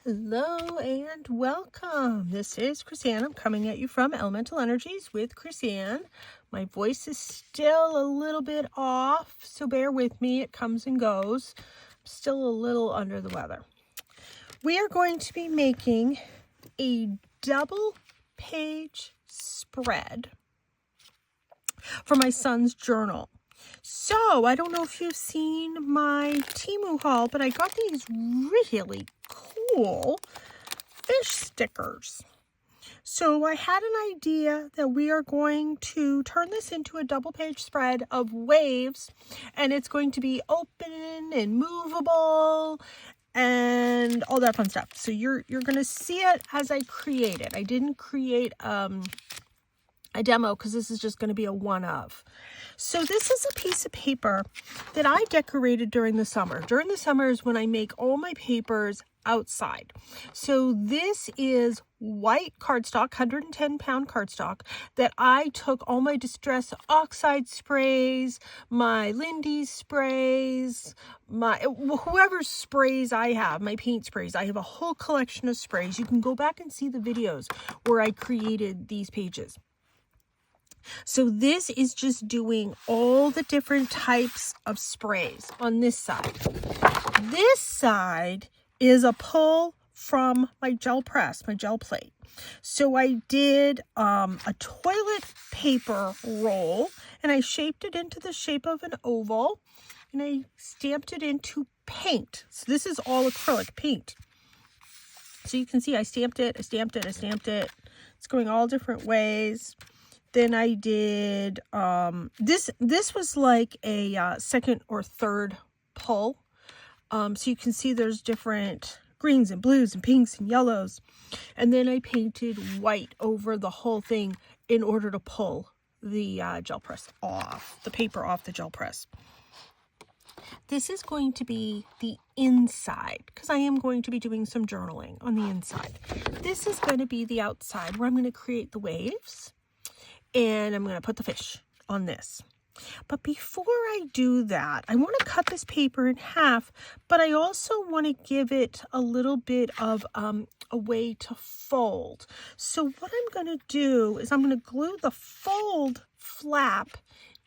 Hello and welcome. This is Chrisanne. I'm coming at you from Elemental Energies with Chrisanne. My voice is still a little bit off, so bear with me. It comes and goes. I'm still a little under the weather. We are going to be making a double page spread for my son's journal. So, I don't know if you've seen my Temu haul, but I got these really cool fish stickers. So I had an idea that we are going to turn this into a double page spread of waves, and it's going to be open and movable and all that fun stuff. So you're going to see it as I create it. I didn't create a demo because this is just going to be a one of. So this is a piece of paper that I decorated during the summer. During the summer is when I make all my papers outside. So this is white cardstock, 110-pound cardstock, that I took all my Distress Oxide sprays, my Lindy's sprays, whoever's sprays I have, my paint sprays. I have a whole collection of sprays. You can go back and see the videos where I created these pages. So this is just doing all the different types of sprays on this side. This side is a pull from my gel press, my gel plate. So I did a toilet paper roll, and I shaped it into the shape of an oval, and I stamped it into paint. So this is all acrylic paint. So you can see I stamped it, I stamped it, I stamped it. It's going all different ways. Then I did, this was like a second or third pull. So you can see there's different greens and blues and pinks and yellows. And then I painted white over the whole thing in order to pull the gel press off, the paper off the gel press. This is going to be the inside because I am going to be doing some journaling on the inside. This is going to be the outside where I'm going to create the waves. And I'm going to put the fish on this. But before I do that, I want to cut this paper in half, but I also want to give it a little bit of a way to fold. So what I'm going to do is I'm going to glue the fold flap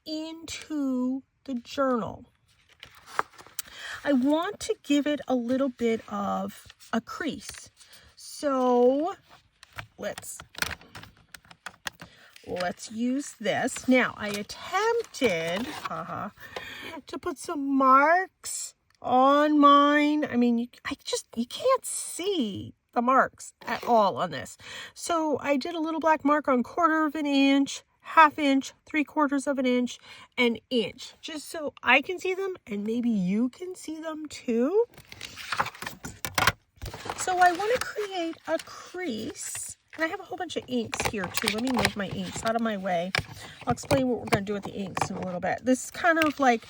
into the journal. I want to give it a little bit of a crease. So let's use this. Now, I attempted to put some marks on mine. I mean, you can't see the marks at all on this. So I did a little black mark on 1/4 of an inch, 1/2 inch, 3/4 of an inch, an inch, just so I can see them and maybe you can see them too. So I want to create a crease. And I have a whole bunch of inks here too. Let me move my inks out of my way. I'll explain what we're going to do with the inks in a little bit. This is kind of like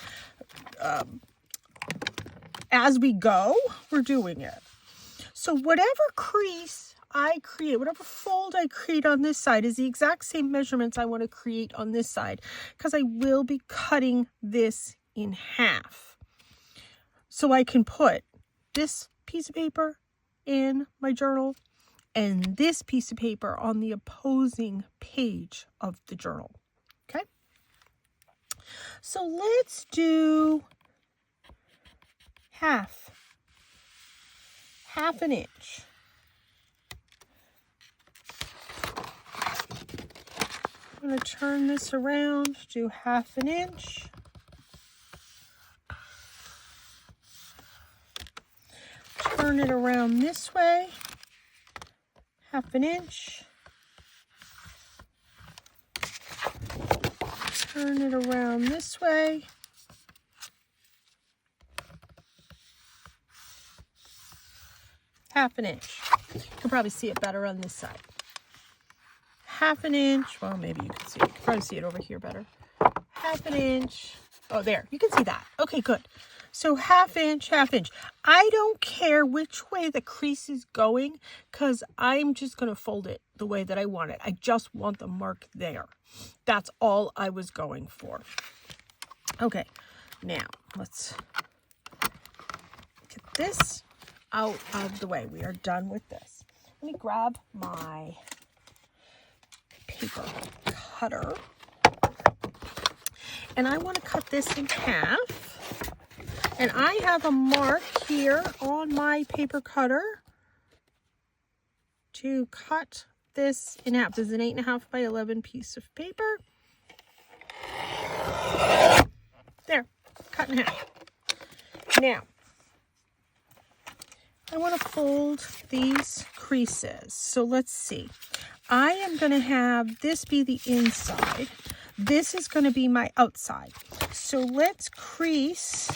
as we go, we're doing it. So whatever crease I create, whatever fold I create on this side is the exact same measurements I want to create on this side because I will be cutting this in half. So I can put this piece of paper in my journal and this piece of paper on the opposing page of the journal. Okay? So let's do half an inch. I'm going to turn this around, do 1/2 an inch. Turn it around this way. 1/2 an inch. Turn it around this way. Half an inch. You can probably see it better on this side. 1/2 an inch. Well, maybe you can see it. You can probably see it over here better. 1/2 an inch. Oh, there. You can see that. Okay, good. So 1/2 inch, 1/2 inch. I don't care which way the crease is going because I'm just going to fold it the way that I want it. I just want the mark there. That's all I was going for. Okay, now let's get this out of the way. We are done with this. Let me grab my paper cutter. And I want to cut this in half. And I have a mark here on my paper cutter to cut this in half. This is an 8.5 by 11 piece of paper. There, cut in half. Now, I want to fold these creases. So let's see. I am going to have this be the inside. This is going to be my outside. So let's crease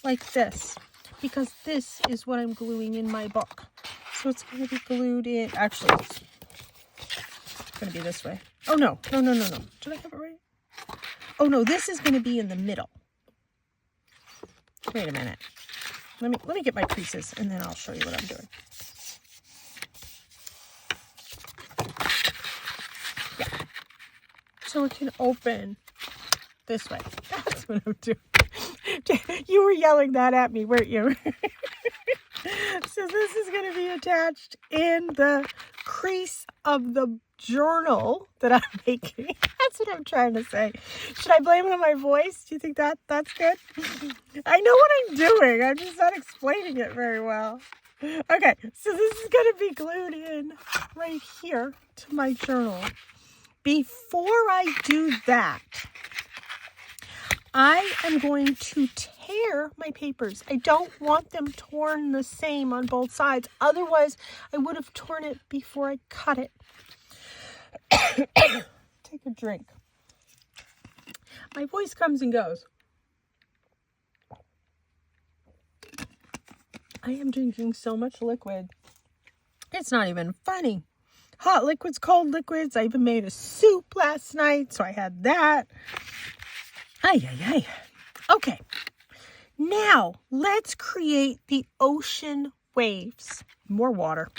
like this, because this is what I'm gluing in my book. So it's going to be glued in. Actually, it's going to be this way. Oh, no. No. Did I have it right? Oh, no. This is going to be in the middle. Wait a minute. Let me get my creases, and then I'll show you what I'm doing. Yeah. So it can open this way. That's what I'm doing. You were yelling that at me, weren't you? So this is going to be attached in the crease of the journal that I'm making. That's what I'm trying to say. Should I blame it on my voice? Do you think that's good? I know what I'm doing. I'm just not explaining it very well. Okay, so this is going to be glued in right here to my journal. Before I do that, I am going to tear my papers. I don't want them torn the same on both sides. Otherwise, I would have torn it before I cut it. Take a drink. My voice comes and goes. I am drinking so much liquid. It's not even funny. Hot liquids, cold liquids. I even made a soup last night, so I had that. Ay. Okay. Now, let's create the ocean waves. More water.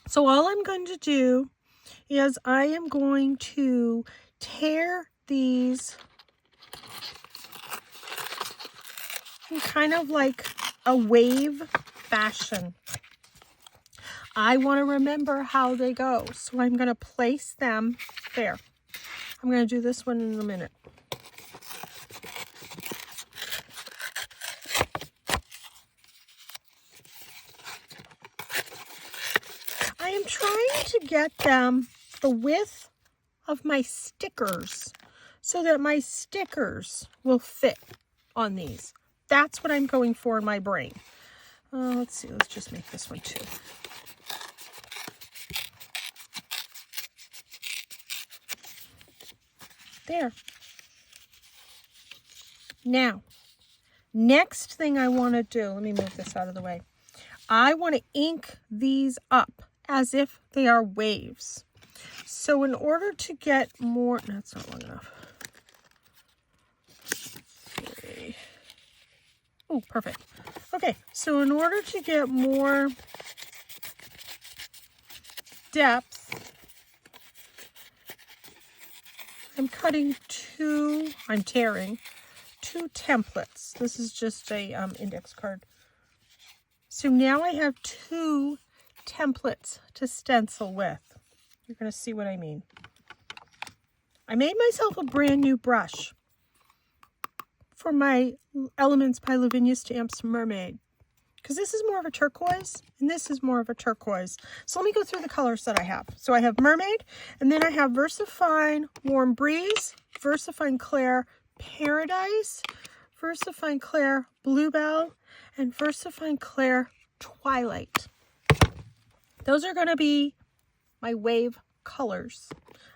So all I'm going to do is I am going to tear these in kind of like a wave fashion. I want to remember how they go, so I'm going to place them there. I'm going to do this one in a minute. I am trying to get them the width of my stickers so that my stickers will fit on these. That's what I'm going for in my brain. Let's see, let's just make this one too. There. Now, next thing I want to do, let me move this out of the way. I want to ink these up as if they are waves. So in order to get more, that's not long enough. Okay. Oh, perfect. Okay, so in order to get more depth, I'm tearing two templates. This is just a index card. So now I have two templates to stencil with. You're going to see what I mean. I made myself a brand new brush for my Elements by Lavinia Stamps Mermaid, because this is more of a turquoise and this is more of a turquoise. So let me go through the colors that I have. So I have Mermaid, and then I have VersaFine Warm Breeze, VersaFine Clair Paradise, VersaFine Clair Bluebell, and VersaFine Clair Twilight. Those are going to be my wave colors.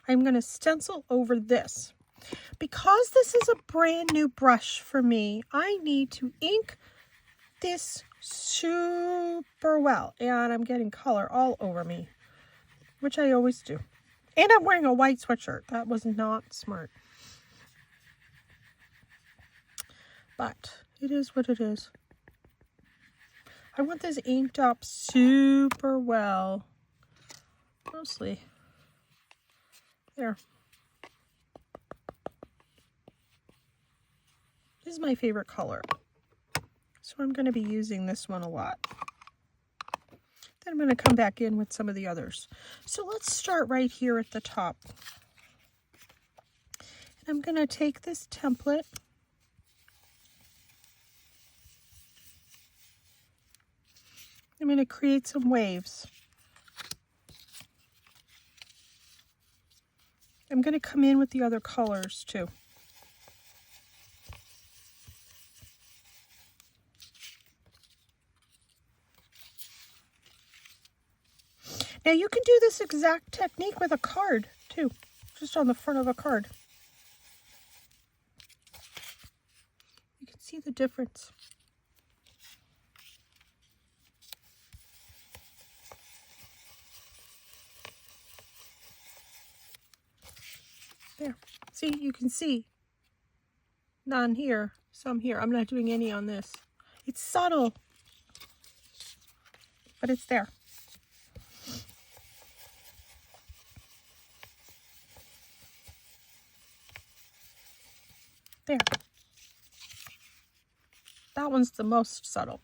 I'm going to stencil over this. Because this is a brand new brush for me, I need to ink this super well. And I'm getting color all over me, which I always do. And I'm wearing a white sweatshirt. That was not smart. But it is what it is. I want this inked up super well. Mostly. There. This is my favorite color. So I'm going to be using this one a lot. Then I'm going to come back in with some of the others. So let's start right here at the top. And I'm going to take this template. I'm going to create some waves. I'm going to come in with the other colors too. Now you can do this exact technique with a card too, just on the front of a card. You can see the difference. There, see, you can see none here, some here. I'm not doing any on this. It's subtle, but it's there. There. That one's the most subtle.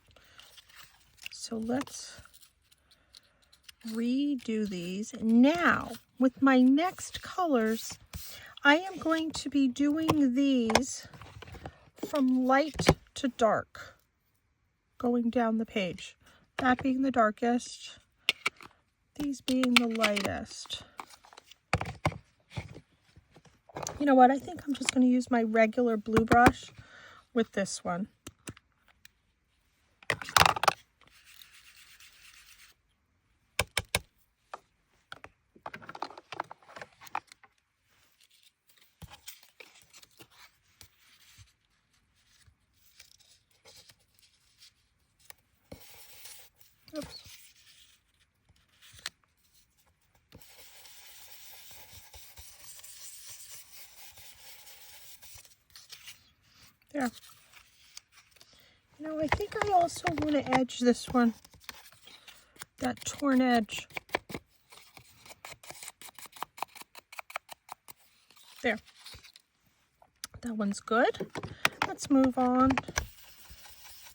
So let's redo these. Now, with my next colors, I am going to be doing these from light to dark, going down the page. That being the darkest, these being the lightest. You know what? I think I'm just going to use my regular blue brush with this one. Oops. There. You know, I think I also want to edge this one, that torn edge. There. That one's good. Let's move on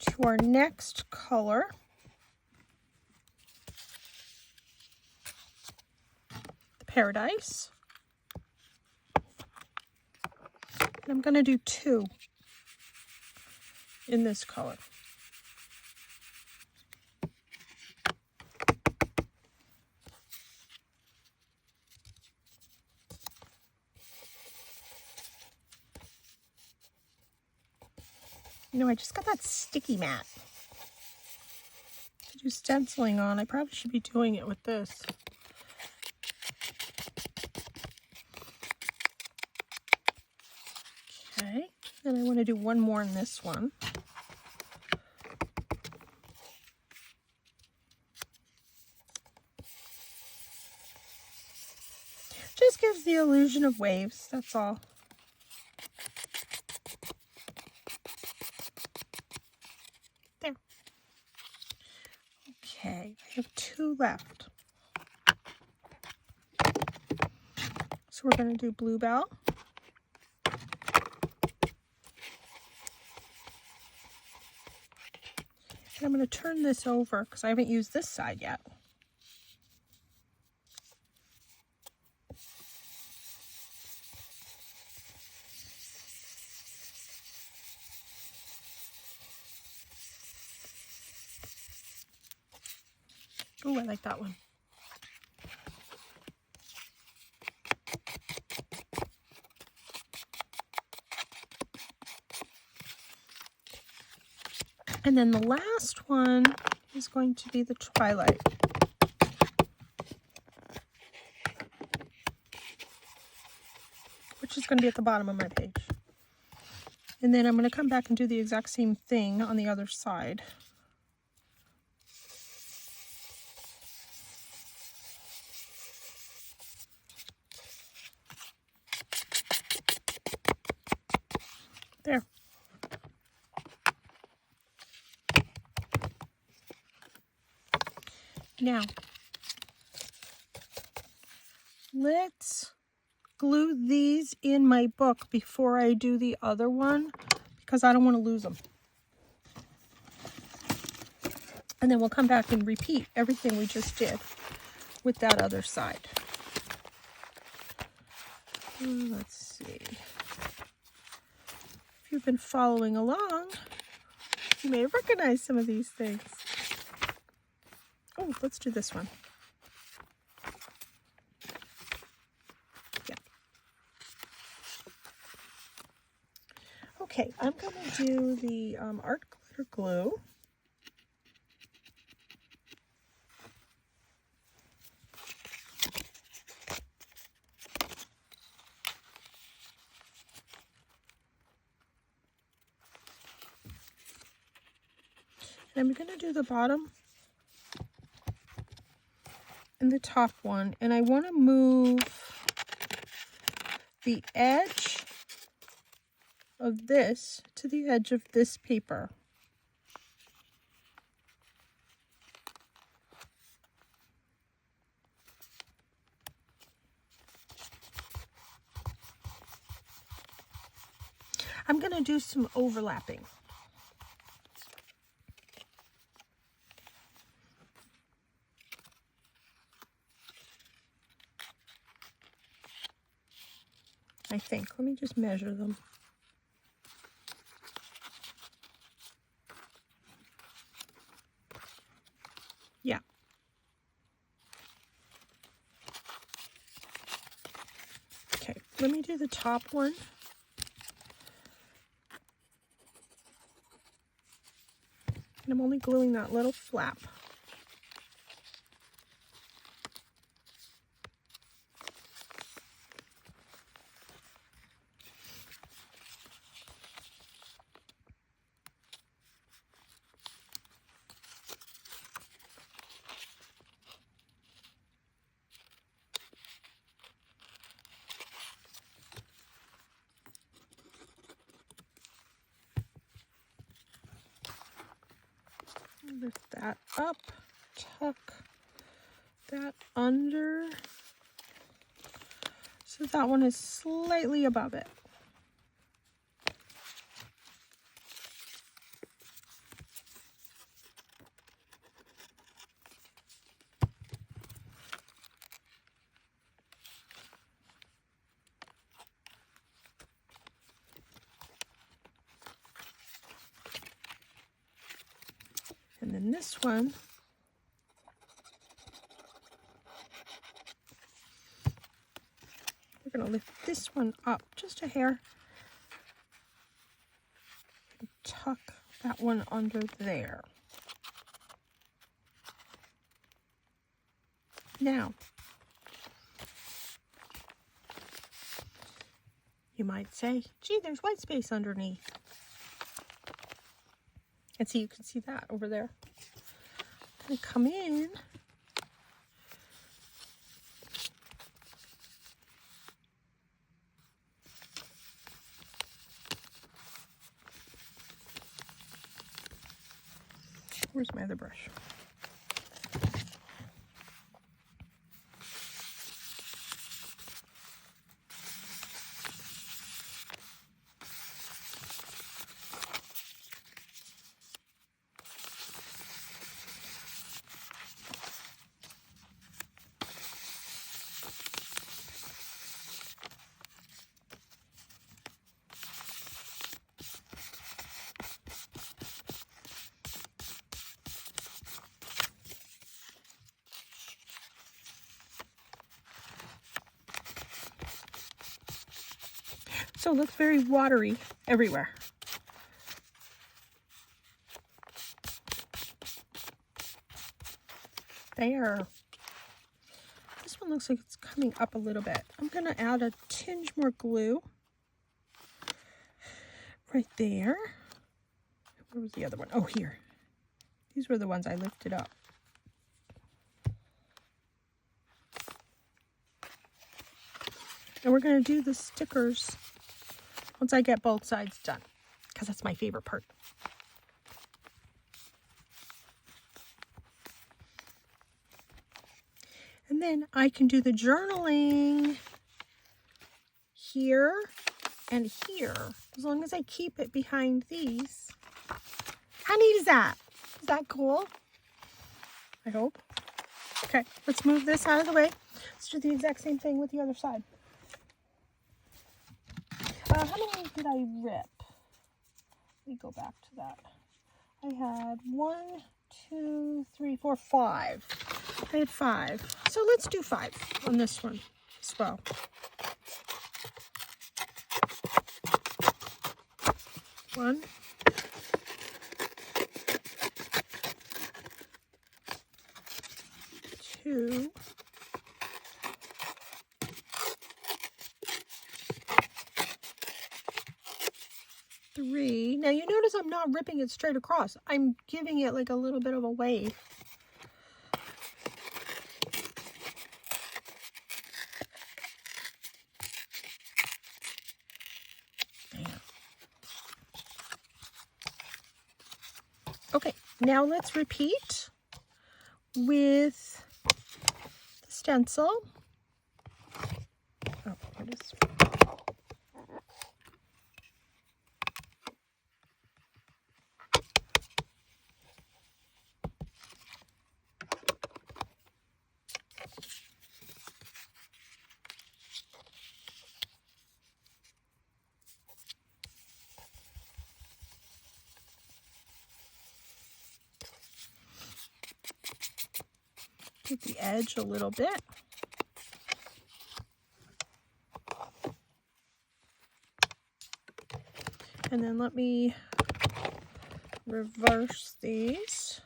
to our next color. The Paradise. And I'm going to do 2 in this color. You know, I just got that sticky mat to do stenciling on. I probably should be doing it with this. Okay, then I want to do one more in this one. Just gives the illusion of waves, that's all. There. Okay, I have 2 left. So we're going to do Bluebell. And I'm going to turn this over because I haven't used this side yet. Oh, I like that one. And then the last one is going to be the Twilight. Which is going to be at the bottom of my page. And then I'm going to come back and do the exact same thing on the other side. There. Now, let's glue these in my book before I do the other one because I don't want to lose them. And then we'll come back and repeat everything we just did with that other side. Let's see. If you've been following along, you may have recognized some of these things. Oh, let's do this one. Yeah. Okay, I'm going to do the art glitter glue. And I'm going to do the bottom and the top one, and I want to move the edge of this to the edge of this paper. I'm going to do some overlapping. I think. Let me just measure them. Yeah. Okay, let me do the top one. And I'm only gluing that little flap. Lift that up, tuck that under, so that one is slightly above it. And then this one, we're going to lift this one up just a hair and tuck that one under there. Now, you might say, gee, there's white space underneath. And see, you can see that over there. I'm going to come in. Where's my other brush? So it looks very watery everywhere. There. This one looks like it's coming up a little bit. I'm going to add a tinge more glue right there. Where was the other one? Oh, here. These were the ones I lifted up. And we're going to do the stickers once I get both sides done, because that's my favorite part. And then I can do the journaling here and here, as long as I keep it behind these. How neat is that? Is that cool? I hope. Okay, let's move this out of the way. Let's do the exact same thing with the other side. How many did I rip? Let me go back to that. I had 1, 2, 3, 4, 5. I had 5. So let's do 5 on this one as well. One. Two. 3. Now you notice I'm not ripping it straight across. I'm giving it like a little bit of a wave. Okay, now let's repeat with the stencil. Oh, what is... Get the edge a little bit. And then let me reverse these.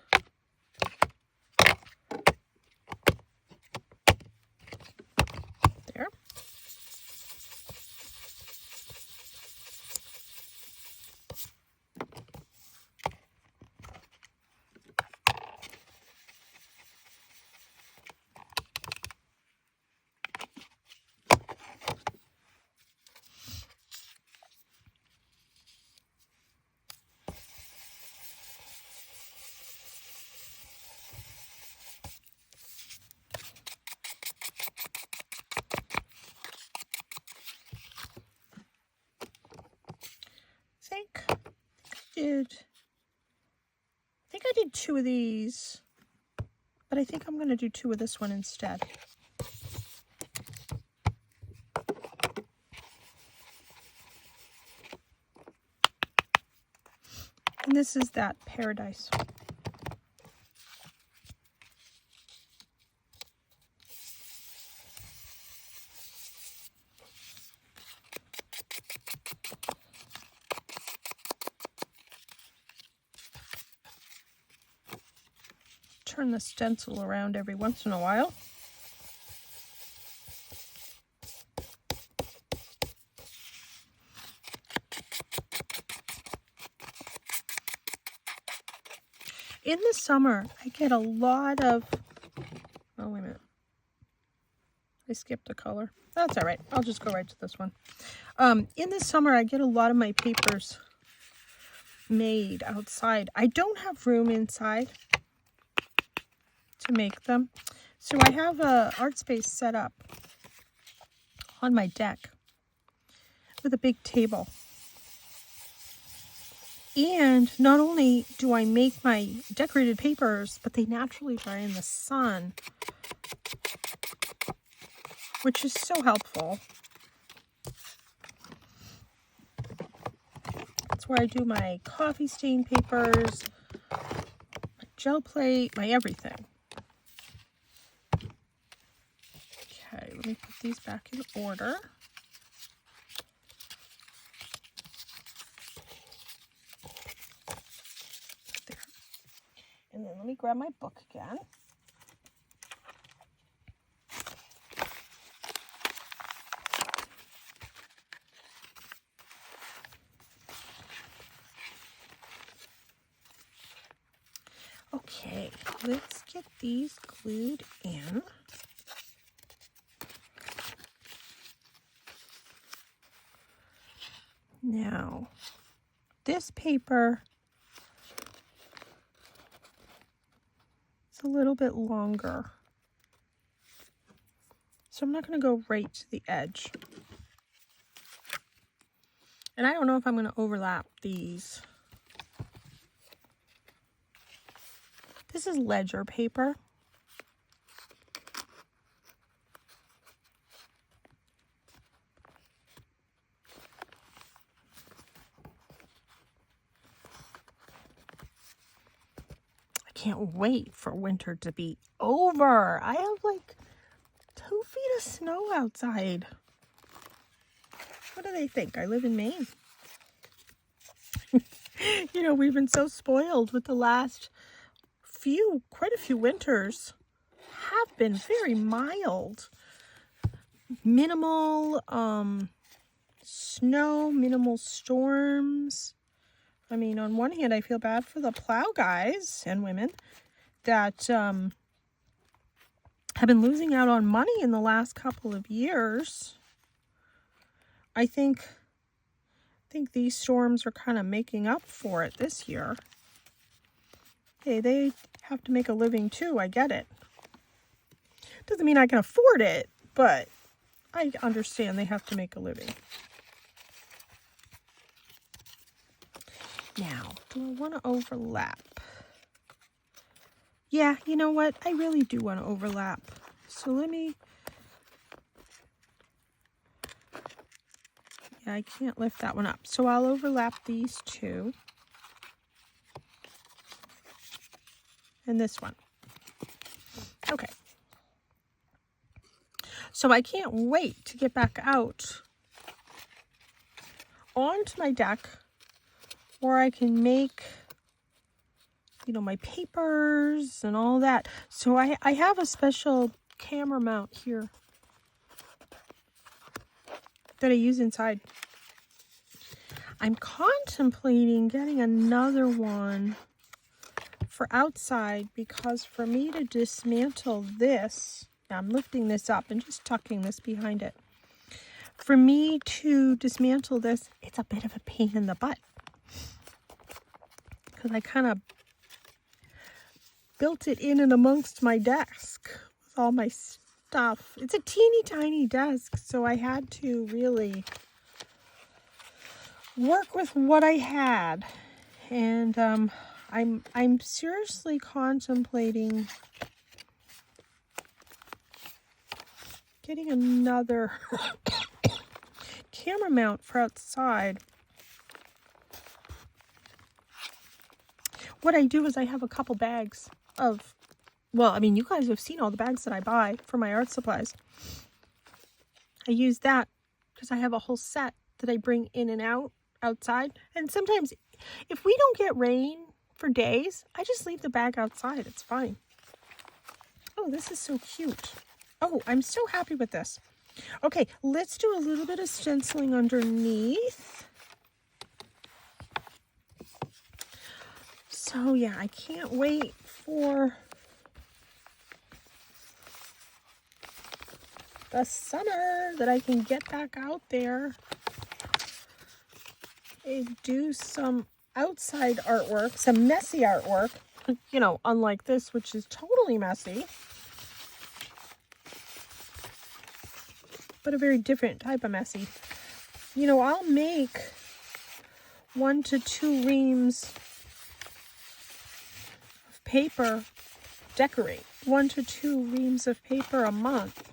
There. I think I did 2 of these, but I think I'm going to do 2 of this one instead. And this is that Paradise. Turn the stencil around every once in a while. In the summer, I get a lot of... Oh, wait a minute. I skipped a color. That's all right. I'll just go right to this one. In the summer, I get a lot of my papers made outside. I don't have room inside to make them. So I have a art space set up on my deck with a big table. And not only do I make my decorated papers, but they naturally dry in the sun, which is so helpful. That's where I do my coffee stain papers, my gel plate, my everything. Okay, let me put these back in order. There. And then let me grab my book again. Okay, let's get these glued in. Now, this paper is a little bit longer, so I'm not going to go right to the edge. And I don't know if I'm going to overlap these. This is ledger paper, can't wait for winter to be over. I have like 2 feet of snow outside. What do they think? I live in Maine. You know, we've been so spoiled with the last quite a few winters have been very mild. Minimal snow, minimal storms. I mean, on one hand, I feel bad for the plow guys and women that have been losing out on money in the last couple of years. I think these storms are kind of making up for it this year. Hey, they have to make a living too. I get it. Doesn't mean I can afford it, but I understand they have to make a living. Now, do I want to overlap? Yeah, you know what? I really do want to overlap. So let me... Yeah, I can't lift that one up. So I'll overlap these two. And this one. Okay. So I can't wait to get back out onto my deck where I can make, you know, my papers and all that. So I have a special camera mount here that I use inside. I'm contemplating getting another one for outside because for me to dismantle this, now I'm lifting this up and just tucking this behind it. For me to dismantle this, it's a bit of a pain in the butt because I kind of built it in and amongst my desk with all my stuff. It's a teeny tiny desk, so I had to really work with what I had. And I'm seriously contemplating getting another camera mount for outside. What I do is I have a couple bags of, well, I mean, you guys have seen all the bags that I buy for my art supplies. I use that because I have a whole set that I bring in and out outside. And sometimes if we don't get rain for days, I just leave the bag outside. It's fine. Oh, this is so cute. Oh, I'm so happy with this. Okay, let's do a little bit of stenciling underneath. So yeah, I can't wait for the summer that I can get back out there and do some outside artwork, some messy artwork, you know, unlike this, which is totally messy, but a very different type of messy. You know, I'll make 1 to 2 reams of paper, decorate 1 to 2 reams of paper a month.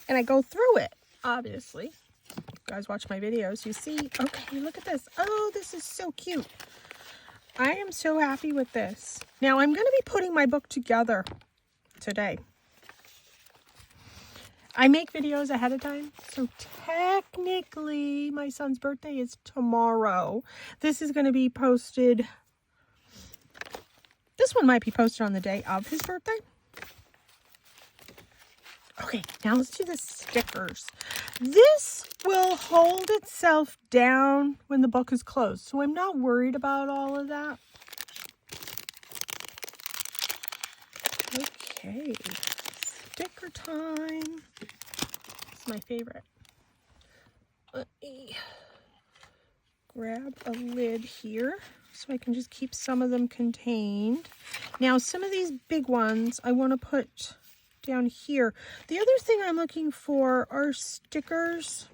And I go through it, obviously. You guys watch my videos, you see, okay, look at this. Oh, this is so cute. I am so happy with this. Now, I'm going to be putting my book together today. I make videos ahead of time, so technically my son's birthday is tomorrow. This is going to be posted, this one might be posted on the day of his birthday. Okay, now let's do the stickers. This will hold itself down when the book is closed, so I'm not worried about all of that. Okay, sticker time. It's my favorite. Let me grab a lid here so I can just keep some of them contained. Now, some of these big ones I want to put down here. The other thing I'm looking for are stickers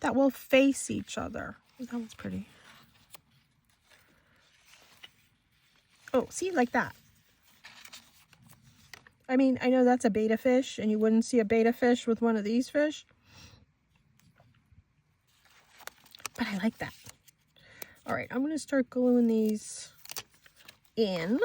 that will face each other. Oh, that one's pretty. Oh, see, like that. I mean, I know that's a betta fish, and you wouldn't see a betta fish with one of these fish. But I like that. All right, I'm going to start gluing these in.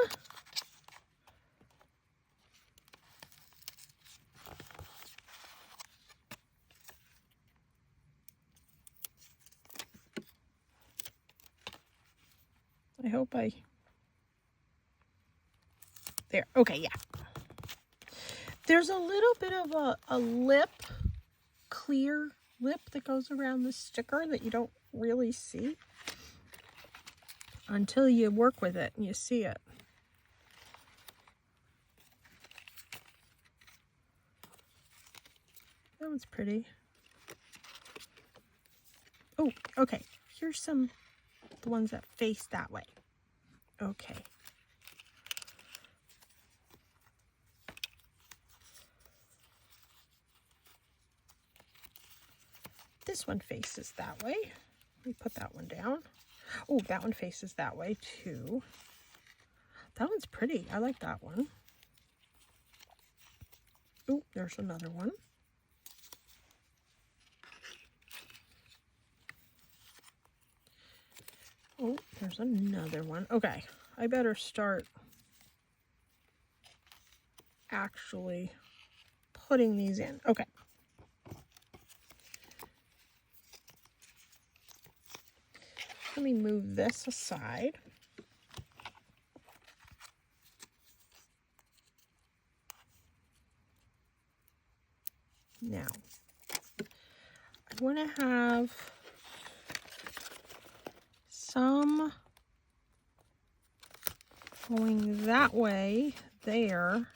I hope there. Okay, yeah. There's a little bit of a lip, clear lip that goes around the sticker that you don't really see until you work with it and you see it. That one's pretty. Oh, okay. Here's some, the ones that face that way. Okay. This one faces that way. Let me put that one down. Oh, that one faces that way too. That one's pretty. I like that one. Oh, there's another one. Oh, there's another one. Okay, I better start actually putting these in. Okay. Let me move this aside. Now, I want to have some going that way there.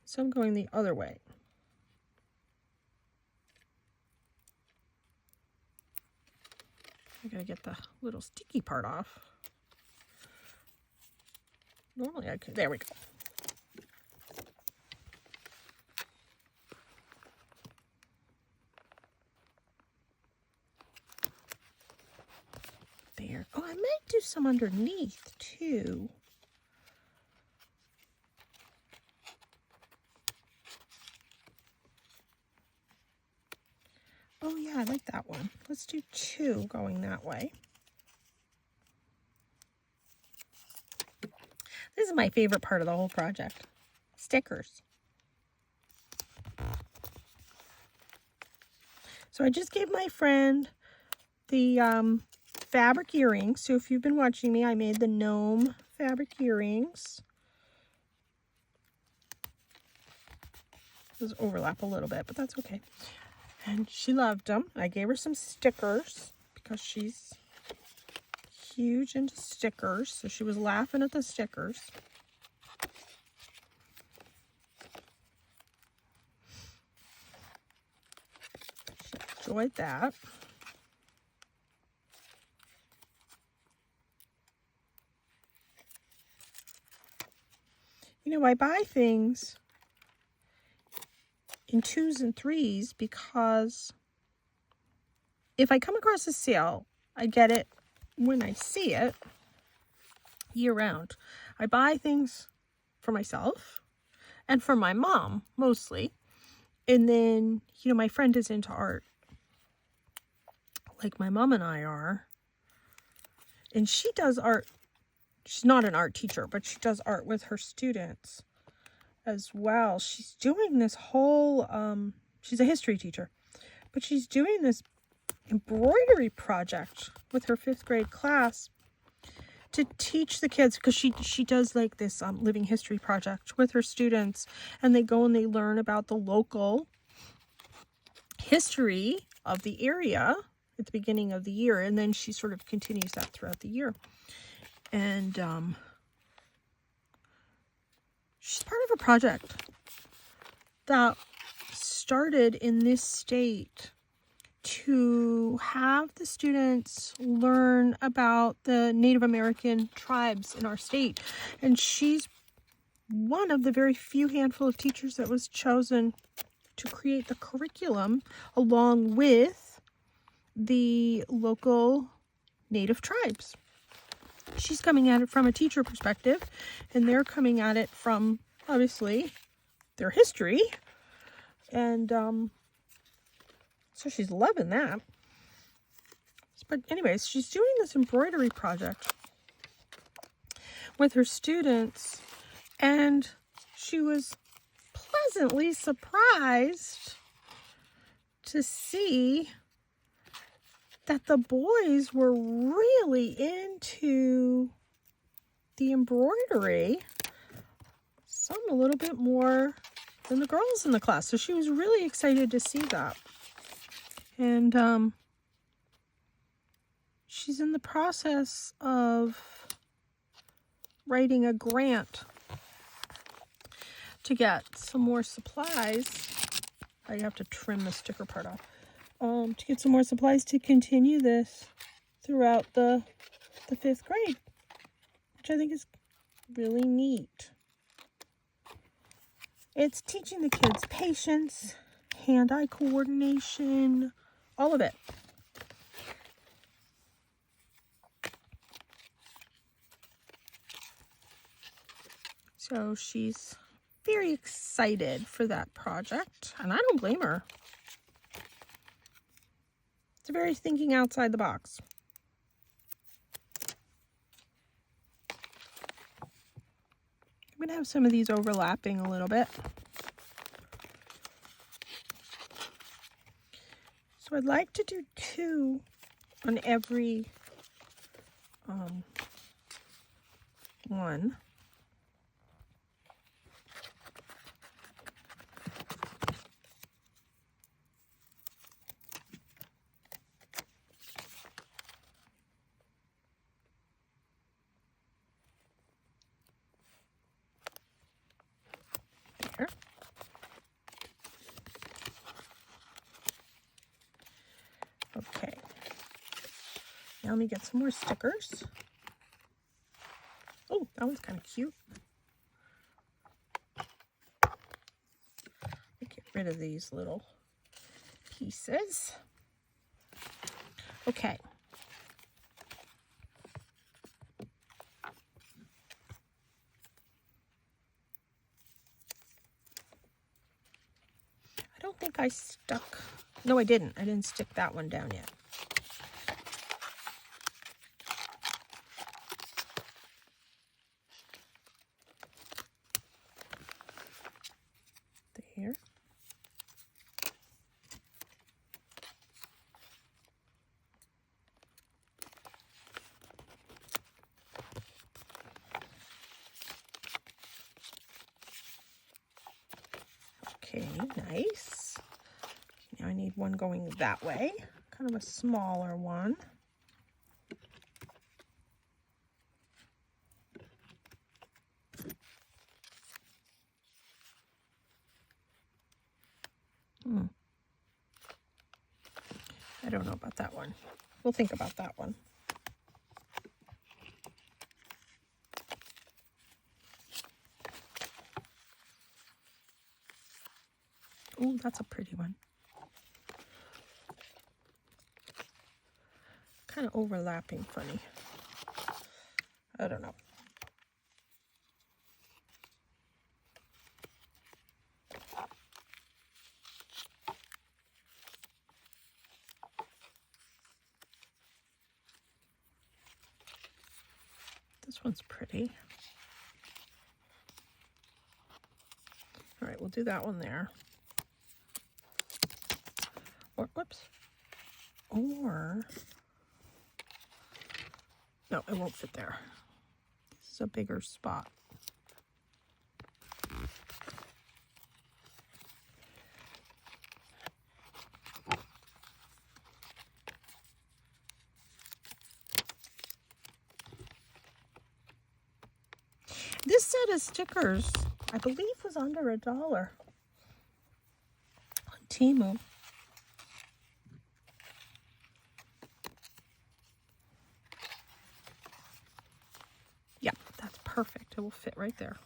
Some going the other way. I gotta get the little sticky part off. Normally I could, there we go. There. Oh, I might do some underneath too. Oh yeah, I like that one. Let's do two going that way. This is my favorite part of the whole project. Stickers. So I just gave my friend the fabric earrings. So if you've been watching me, I made the gnome fabric earrings. Those overlap a little bit, but that's okay. And she loved them. I gave her some stickers because she's huge into stickers. So she was laughing at the stickers. She enjoyed that. You know, I buy things in 2s and 3s because if I come across a sale, I get it when I see it year round. I buy things for myself and for my mom mostly. And then, you know, my friend is into art like my mom and I are. And she does art. She's not an art teacher, but she does art with her students as well. She's doing this whole, she's a history teacher, but she's doing this embroidery project with her 5th grade class to teach the kids, because she does like this living history project with her students, and they go and they learn about the local history of the area at the beginning of the year, and then she sort of continues that throughout the year. And she's part of a project that started in this state to have the students learn about the Native American tribes in our state. And she's one of the very few handful of teachers that was chosen to create the curriculum along with the local Native tribes. she's coming at it from a teacher perspective, and they're coming at it from, obviously, their history. And so she's loving that. But anyways, she's doing this embroidery project with her students, and she was pleasantly surprised to see that the boys were really into the embroidery, some a little bit more than the girls in the class. So she was really excited to see that. And she's in the process of writing a grant to get some more supplies. I have to trim the sticker part off. To get some more supplies to continue this throughout the 5th grade, which I think is really neat. It's teaching the kids patience, hand-eye coordination, all of it. So she's very excited for that project, and I don't blame her. It's very thinking outside the box. I'm going to have some of these overlapping a little bit. So I'd like to do 2 on every one. There. Okay. Now let me get some more stickers. Oh, that one's kind of cute. Get rid of these little pieces. Okay. I don't think I stuck. No, I didn't. I didn't stick that one down yet. There. Okay, nice. Now I need one going that way, kind of a smaller one. I don't know about that one. We'll think about that one. Oh, that's a pretty one. Kind of overlapping funny. I don't know. This one's pretty. All right, we'll do that one there. Or, whoops. Or, no, it won't fit there. This is a bigger spot. This set of stickers, I believe, was under $1 on Temu. Yeah, that's perfect. It will fit right there.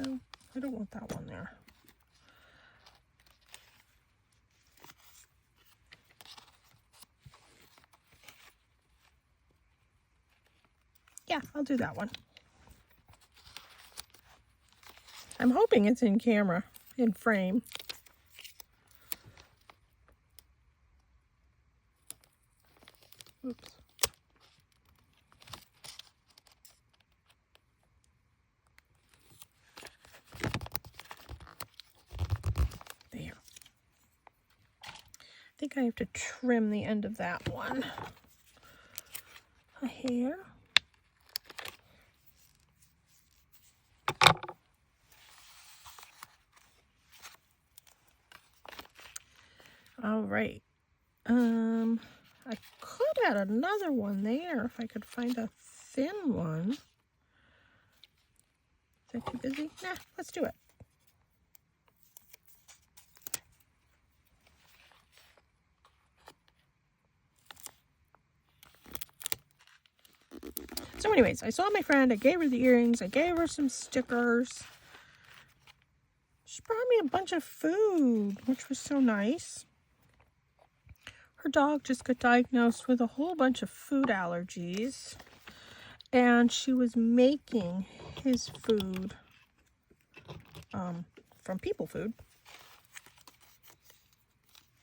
No, I don't want that one there. Yeah, I'll do that one. I'm hoping it's in camera, in frame. Oops. There. I think I have to trim the end of that one. A hair. All right. I could add another one there if I could find a thin one. Is that too busy? Nah, let's do it. So anyways, I saw my friend, I gave her the earrings, I gave her some stickers. She brought me a bunch of food, which was so nice. Her dog just got diagnosed with a whole bunch of food allergies, and she was making his food from People Food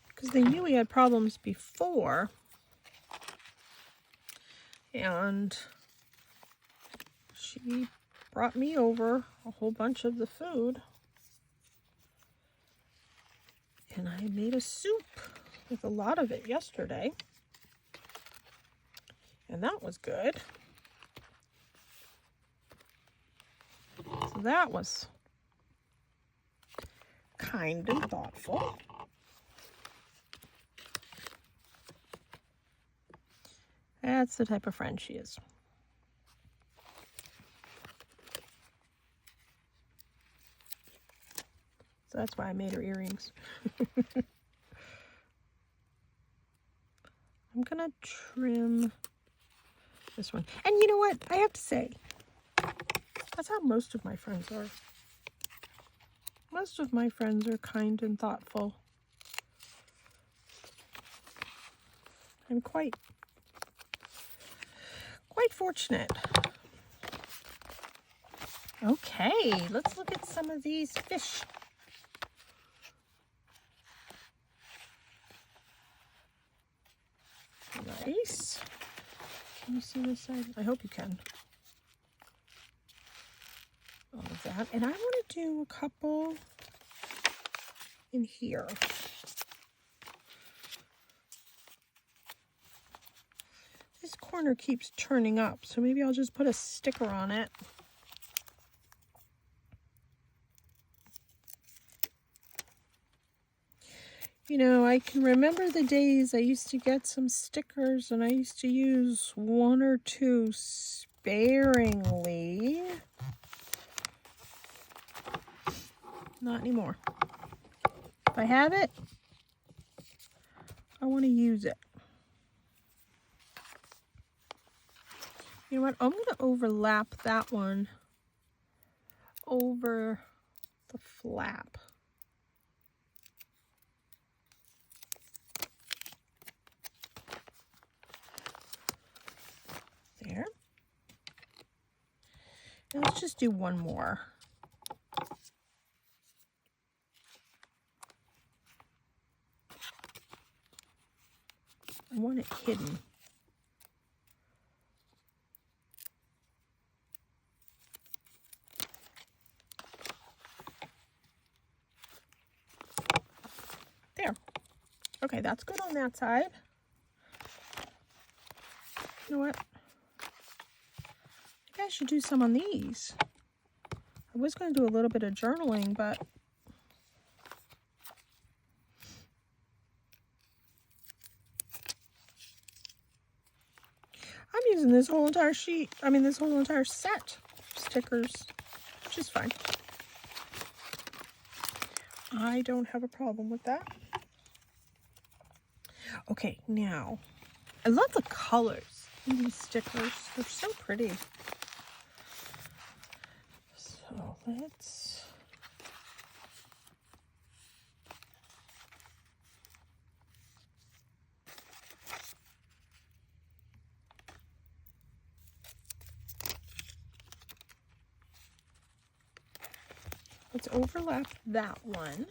because they knew he had problems before, and she brought me over a whole bunch of the food, and I made a soup with a lot of it yesterday, and that was good. So that was kind and thoughtful. That's the type of friend she is. So that's why I made her earrings. I'm gonna trim this one. And you know what? I have to say, that's how most of my friends are. Most of my friends are kind and thoughtful. I'm quite fortunate. Okay, let's look at some of these fish. Nice. Can you see this side? I hope you can. All of that. And I want to do a couple in here. This corner keeps turning up, so maybe I'll just put a sticker on it. You know, I can remember the days I used to get some stickers and I used to use one or two sparingly. Not anymore. If I have it, I want to use it. You know what? I'm going to overlap that one over the flap. There. And let's just do one more. I want it hidden. There. Okay, that's good on that side. You know what? I should do some on these. I was going to do a little bit of journaling, but I'm using this whole entire sheet, this whole entire set of stickers, which is fine. I don't have a problem with that. Okay, now, I love the colors in these stickers. They're so pretty. So let's overlap that one.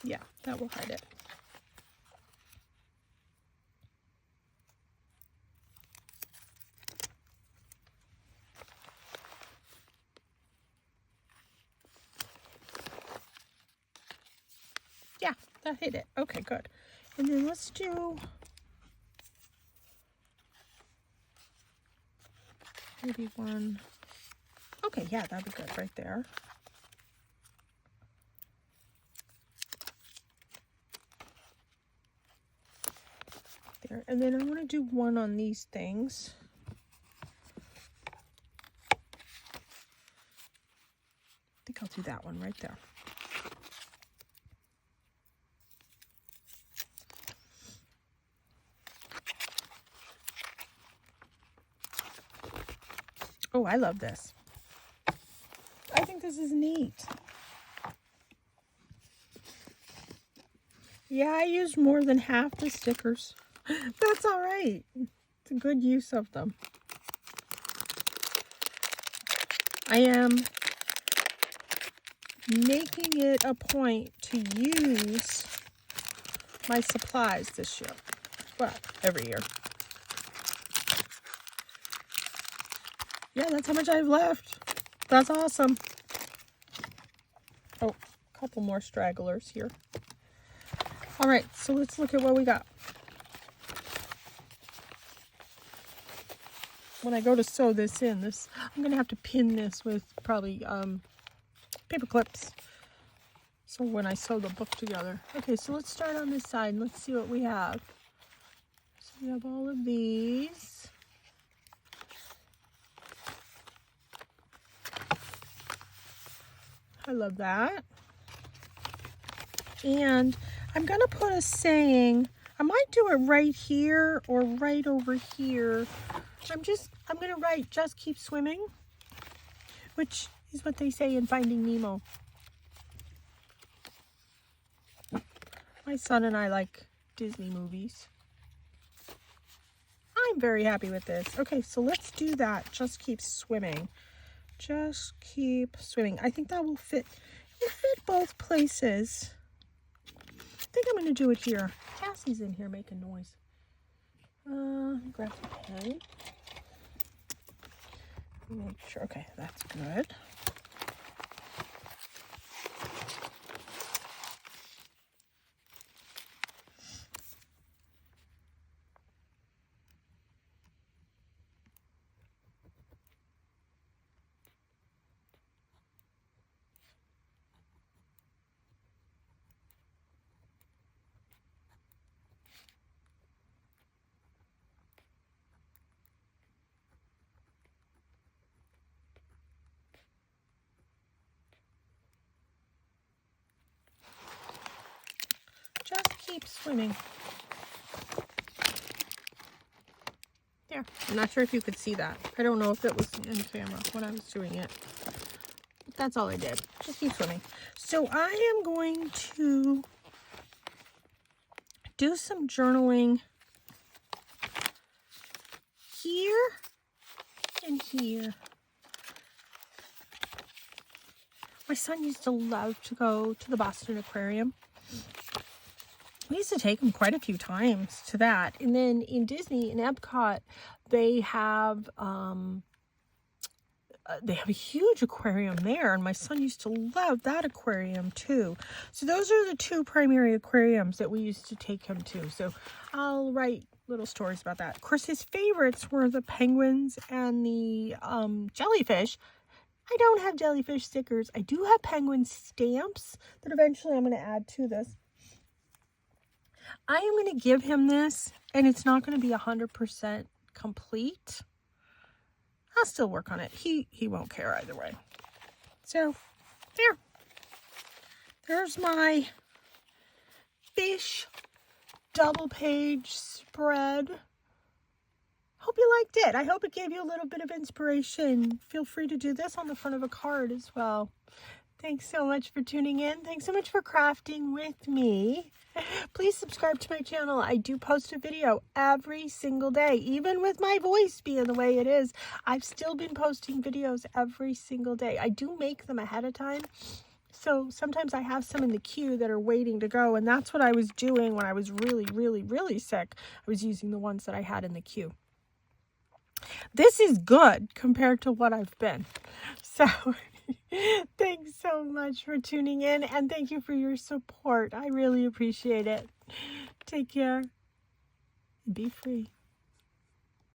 Yeah, that will hide it. Yeah, that hit it. Okay, good. And then let's do maybe one. Okay, yeah, that'd be good right there. There. And then I want to do one on these things. I think I'll do that one right there. Oh, I love this. I think this is neat. Yeah, I used more than half the stickers. That's all right. It's a good use of them. I am making it a point to use my supplies this year. Well, every year. Yeah, that's how much I have left. That's awesome. Oh, a couple more stragglers here. All right, so let's look at what we got. When I go to sew this in, I'm gonna have to pin this with probably paper clips. So when I sew the book together. Okay, so let's start on this side and let's see what we have. So we have all of these. I love that. And I'm gonna put a saying. I might do it right here or right over here. I'm gonna write "Just keep swimming," which is what they say in Finding Nemo. My son and I like Disney movies. I'm very happy with this. Okay, so let's do that. Just keep swimming. Just keep swimming. I think that will fit. It will fit both places. I think I'm going to do it here. Cassie's in here making noise. Grab the pen. Make sure. Okay, that's good. Just keep swimming. There. I'm not sure if you could see that. I don't know if it was in camera when I was doing it. But that's all I did. Just keep swimming. So I am going to do some journaling here and here. My son used to love to go to the Boston Aquarium. We used to take him quite a few times to that. And then in Disney, in Epcot, they have a huge aquarium there. And my son used to love that aquarium too. So those are the two primary aquariums that we used to take him to. So I'll write little stories about that. Of course, his favorites were the penguins and the jellyfish. I don't have jellyfish stickers. I do have penguin stamps that eventually I'm going to add to this. I am going to give him this, and it's not going to be 100% complete. I'll still work on it. He won't care either way. So, there's my fish double page spread. Hope you liked it. I hope it gave you a little bit of inspiration. Feel free to do this on the front of a card as well. Thanks so much for tuning in. Thanks so much for crafting with me. Please subscribe to my channel. I do post a video every single day. Even with my voice being the way it is, I've still been posting videos every single day. I do make them ahead of time. So sometimes I have some in the queue that are waiting to go. And that's what I was doing when I was really, really, really sick. I was using the ones that I had in the queue. This is good compared to what I've been. So thanks so much for tuning in, and thank you for your support. I really appreciate it. Take care and be free.